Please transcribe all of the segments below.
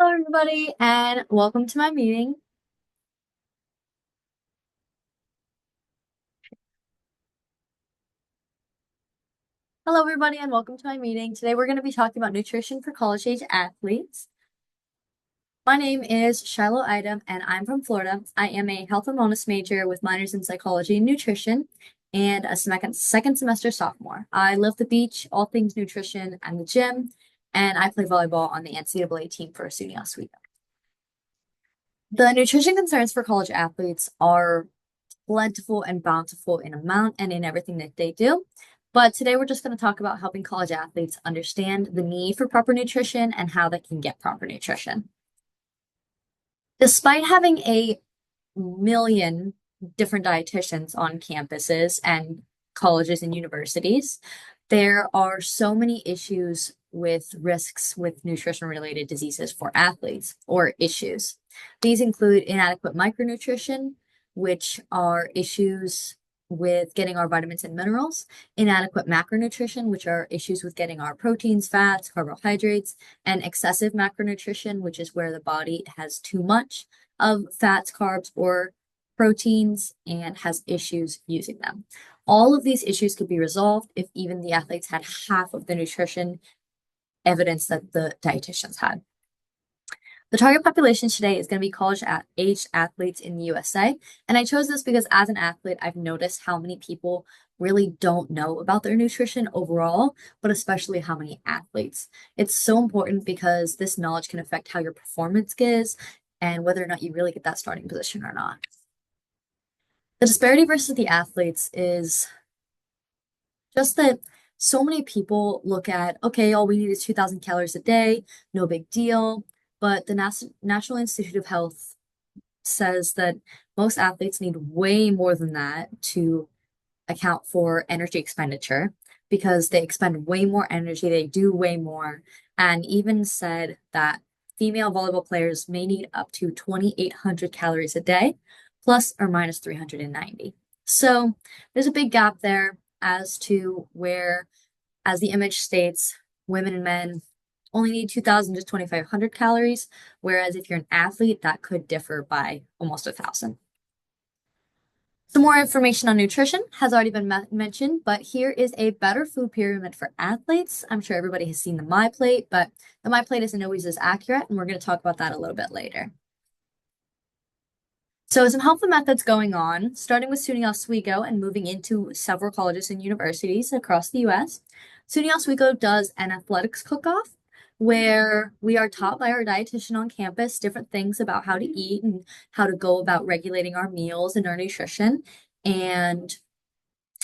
Hello, everybody, and welcome to my meeting. Hello, everybody, and welcome to my meeting. Today, we're going to be talking about nutrition for college-age athletes. My name is Shiloh Idem, and I'm from Florida. I am a health and wellness major with minors in psychology and nutrition, and a second semester sophomore. I love the beach, all things nutrition, and the gym, and I play volleyball on the NCAA team for SUNY Oswego. The nutrition concerns for college athletes are plentiful and bountiful in amount and in everything that they do. But today we're just going to talk about helping college athletes understand the need for proper nutrition and how they can get proper nutrition. Despite having a million different dietitians on campuses and colleges and universities, there are so many issues with risks with nutrition related diseases for athletes or issues. These include inadequate micronutrition, which are issues with getting our vitamins and minerals, inadequate macronutrition, which are issues with getting our proteins, fats, carbohydrates, and excessive macronutrition, which is where the body has too much of fats, carbs, or proteins and has issues using them. All of these issues could be resolved if even the athletes had half of the nutrition evidence that the dietitians had. The target population today is going to be college-aged athletes in the USA. And I chose this because as an athlete, I've noticed how many people really don't know about their nutrition overall, but especially how many athletes. It's so important because this knowledge can affect how your performance is and whether or not you really get that starting position or not. The disparity versus the athletes is just that so many people look at, okay, all we need is 2,000 calories a day, no big deal. But the National Institute of Health says that most athletes need way more than that to account for energy expenditure because they expend way more energy, they do way more, and even said that female volleyball players may need up to 2,800 calories a day, plus or minus 390. So there's a big gap there as to where, as the image states, women and men only need 2,000 to 2,500 calories, whereas if you're an athlete, that could differ by almost 1,000. Some more information on nutrition has already been mentioned, but here is a better food pyramid for athletes. I'm sure everybody has seen the MyPlate, but the MyPlate isn't always as accurate, and we're going to talk about that a little bit later. So some helpful methods going on, starting with SUNY Oswego and moving into several colleges and universities across the US. SUNY Oswego does an athletics cook-off where we are taught by our dietitian on campus different things about how to eat and how to go about regulating our meals and our nutrition. And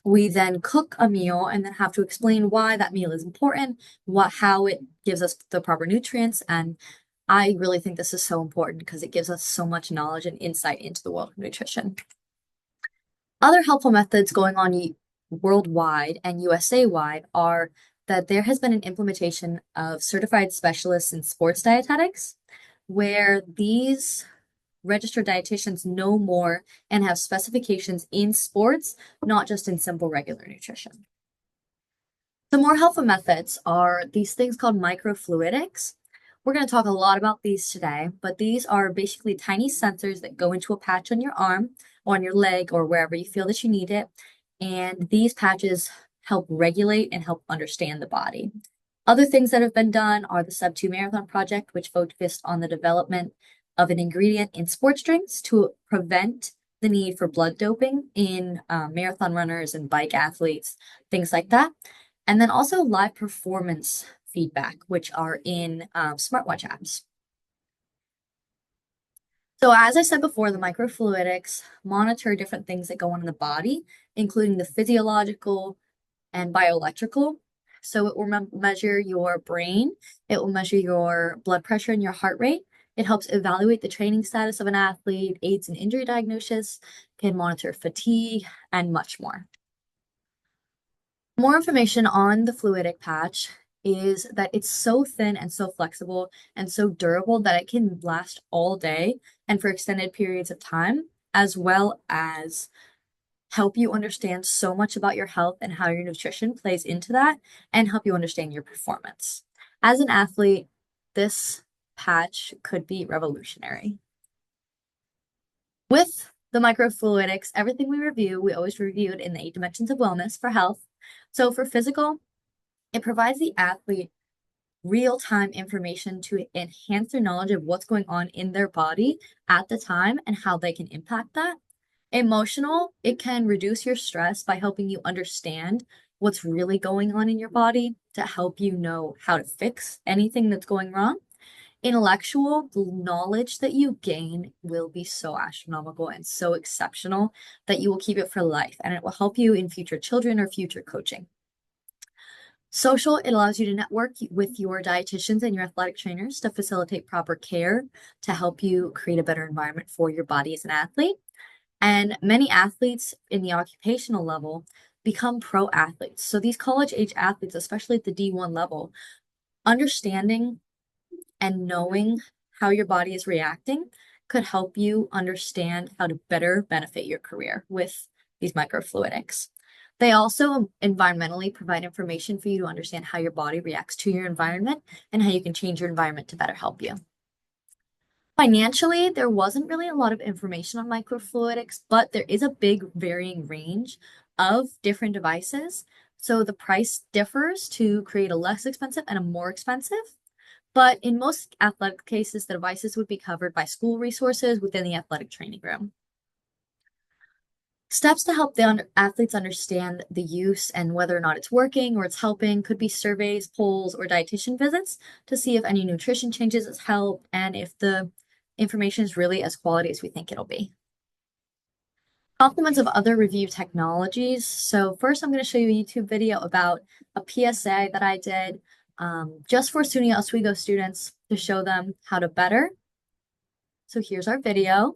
we then cook a meal and then have to explain why that meal is important, how it gives us the proper nutrients, and I really think this is so important because it gives us so much knowledge and insight into the world of nutrition. Other helpful methods going on worldwide and USA wide are that there has been an implementation of certified specialists in sports dietetics, where these registered dietitians know more and have specifications in sports, not just in simple regular nutrition. The more helpful methods are these things called microfluidics. We're going to talk a lot about these today, but these are basically tiny sensors that go into a patch on your arm or on your leg or wherever you feel that you need it. And these patches help regulate and help understand the body. Other things that have been done are the Sub 2 Marathon Project, which focused on the development of an ingredient in sports drinks to prevent the need for blood doping in marathon runners and bike athletes, things like that. And then also live performance feedback, which are in smartwatch apps. So as I said before, the microfluidics monitor different things that go on in the body, including the physiological and bioelectrical. So it will measure your brain, it will measure your blood pressure and your heart rate. It helps evaluate the training status of an athlete, aids in injury diagnosis, can monitor fatigue, and much more. More information on the fluidic patch is that it's so thin and so flexible and so durable that it can last all day and for extended periods of time, as well as help you understand so much about your health and how your nutrition plays into that and help you understand your performance. As an athlete, this patch could be revolutionary. With the microfluidics, everything we review, we always review it in the 8 dimensions of wellness for health. So for physical, it provides the athlete real-time information to enhance their knowledge of what's going on in their body at the time and how they can impact that. Emotional, it can reduce your stress by helping you understand what's really going on in your body to help you know how to fix anything that's going wrong. Intellectual, the knowledge that you gain will be so astronomical and so exceptional that you will keep it for life, and it will help you in future children or future coaching. Social, it allows you to network with your dietitians and your athletic trainers to facilitate proper care to help you create a better environment for your body as an athlete. And many athletes in the occupational level become pro athletes. So these college age athletes, especially at the D1 level, understanding and knowing how your body is reacting could help you understand how to better benefit your career with these microfluidics. They also environmentally provide information for you to understand how your body reacts to your environment and how you can change your environment to better help you. Financially, there wasn't really a lot of information on microfluidics, but there is a big varying range of different devices. So the price differs to create a less expensive and a more expensive. But in most athletic cases, the devices would be covered by school resources within the athletic training room. Steps to help the athletes understand the use and whether or not it's working or it's helping could be surveys, polls, or dietitian visits to see if any nutrition changes has helped and if the information is really as quality as we think it'll be. Compliments of other review technologies. So first I'm going to show you a YouTube video about a PSA that I did just for SUNY Oswego students to show them how to better. So here's our video.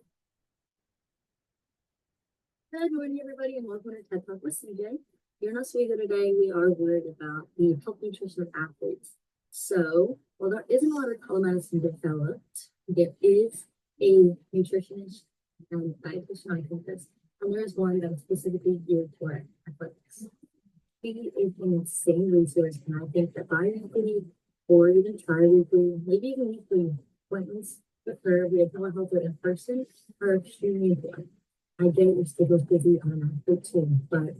Good morning, everybody, and welcome to TED Talk with CJ. Here in Oswego today, we are worried about the health nutrition of athletes. So, while there isn't a lot of telemedicine developed, there is a nutritionist and dietitian on campus, and there is one that is specifically geared toward athletics. He is an insane resource, and I think that bi-weekly or even tri-weekly, maybe even weekly appointments with her via telehealth or in person are extremely important. I get your schedule's busy on an athlete too, but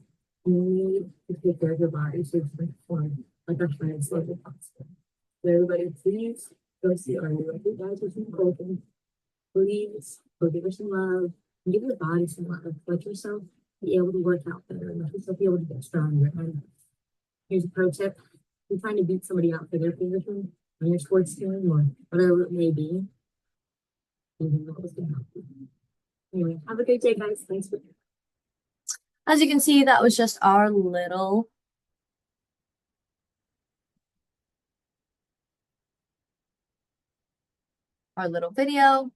you need to take care of your body so you can perform like the highest level possible. So everybody, please go see our new dietitian Colton. Please go give her some love and give your body some love. Let yourself be able to work out better. Let yourself be able to get stronger. And here's a pro tip. If you're trying to beat somebody out for their position on your sports team or whatever it may be, even though it's gonna help you. Anyway, have a great day, guys. Thanks for. As you can see, that was just our little video.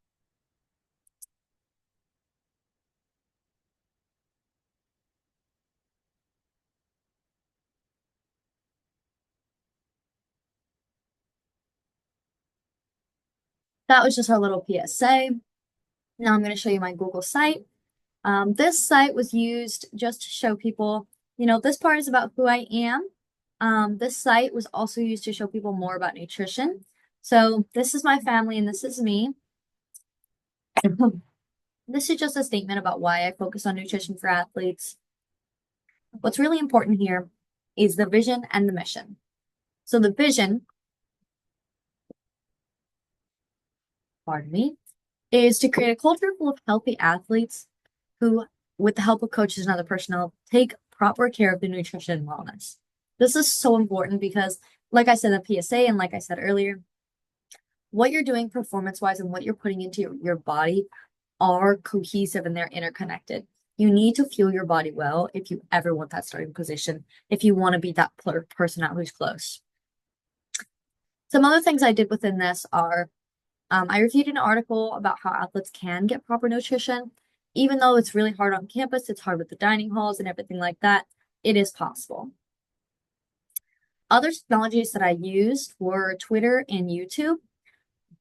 That was just our little PSA. Now I'm going to show you my Google site. This site was used just to show people, this part is about who I am. This site was also used to show people more about nutrition. So this is my family and this is me. This is just a statement about why I focus on nutrition for athletes. What's really important here is the vision and the mission. So the vision, pardon me, is to create a culture full of healthy athletes who, with the help of coaches and other personnel, take proper care of their nutrition and wellness. This is so important because, like I said in the PSA and like I said earlier, what you're doing performance-wise and what you're putting into your body are cohesive and they're interconnected. You need to fuel your body well if you ever want that starting position, if you want to be that person out who's close. Some other things I did within this are I reviewed an article about how athletes can get proper nutrition. Even though it's really hard on campus, it's hard with the dining halls and everything like that, it is possible. Other technologies that I used were Twitter and YouTube.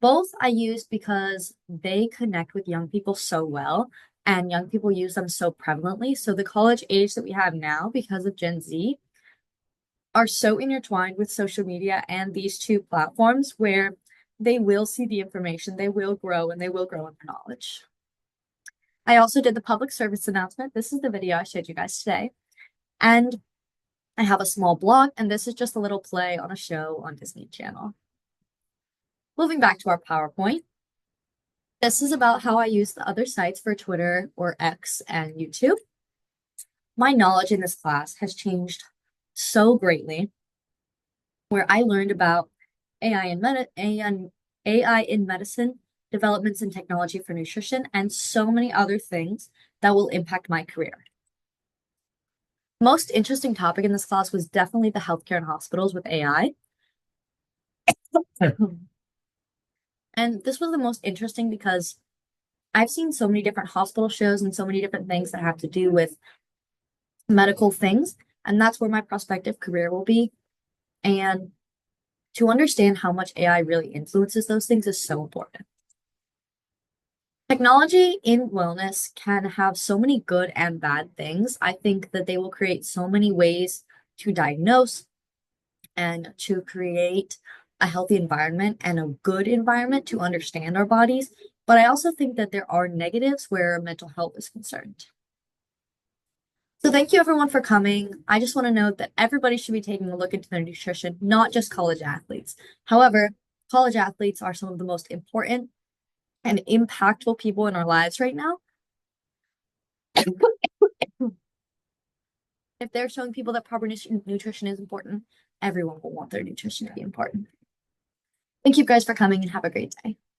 Both I used because they connect with young people so well and young people use them so prevalently. So the college age that we have now because of Gen Z are so intertwined with social media and these two platforms where they will see the information, they will grow, and they will grow in their knowledge. I also did the public service announcement. This is the video I showed you guys today. And I have a small blog, and this is just a little play on a show on Disney Channel. Moving back to our PowerPoint, this is about how I use the other sites for Twitter or X and YouTube. My knowledge in this class has changed so greatly, where I learned about AI in medicine, developments in technology for nutrition, and so many other things that will impact my career. Most interesting topic in this class was definitely the healthcare and hospitals with AI. And this was the most interesting because I've seen so many different hospital shows and so many different things that have to do with medical things, and that's where my prospective career will be. And to understand how much AI really influences those things is so important. Technology in wellness can have so many good and bad things. I think that they will create so many ways to diagnose and to create a healthy environment and a good environment to understand our bodies. But I also think that there are negatives where mental health is concerned. So thank you everyone for coming. I just want to note that everybody should be taking a look into their nutrition, not just college athletes. However, college athletes are some of the most important and impactful people in our lives right now. If they're showing people that proper nutrition is important, everyone will want their nutrition to be important. Thank you guys for coming and have a great day.